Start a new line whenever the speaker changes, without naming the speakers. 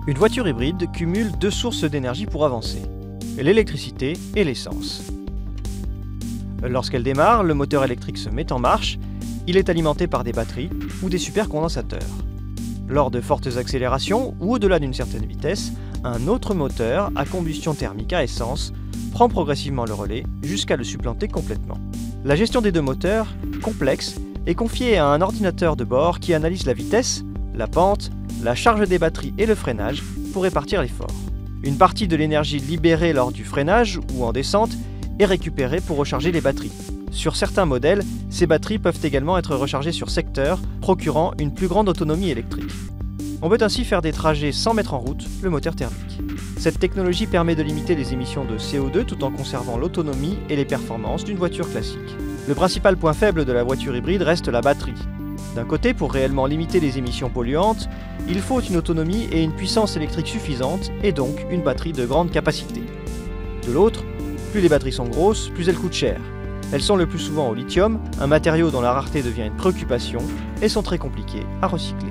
Une voiture hybride cumule deux sources d'énergie pour avancer, l'électricité et l'essence. Lorsqu'elle démarre, le moteur électrique se met en marche, il est alimenté par des batteries ou des supercondensateurs. Lors de fortes accélérations ou au-delà d'une certaine vitesse, un autre moteur à combustion thermique à essence prend progressivement le relais jusqu'à le supplanter complètement. La gestion des deux moteurs, complexe, est confiée à un ordinateur de bord qui analyse la vitesse, la pente, la charge des batteries et le freinage pour répartir l'effort. Une partie de l'énergie libérée lors du freinage ou en descente est récupérée pour recharger les batteries. Sur certains modèles, ces batteries peuvent également être rechargées sur secteur, procurant une plus grande autonomie électrique. On peut ainsi faire des trajets sans mettre en route le moteur thermique. Cette technologie permet de limiter les émissions de CO2 tout en conservant l'autonomie et les performances d'une voiture classique. Le principal point faible de la voiture hybride reste la batterie. D'un côté, pour réellement limiter les émissions polluantes, il faut une autonomie et une puissance électrique suffisantes et donc une batterie de grande capacité. De l'autre, plus les batteries sont grosses, plus elles coûtent cher. Elles sont le plus souvent au lithium, un matériau dont la rareté devient une préoccupation, et sont très compliquées à recycler.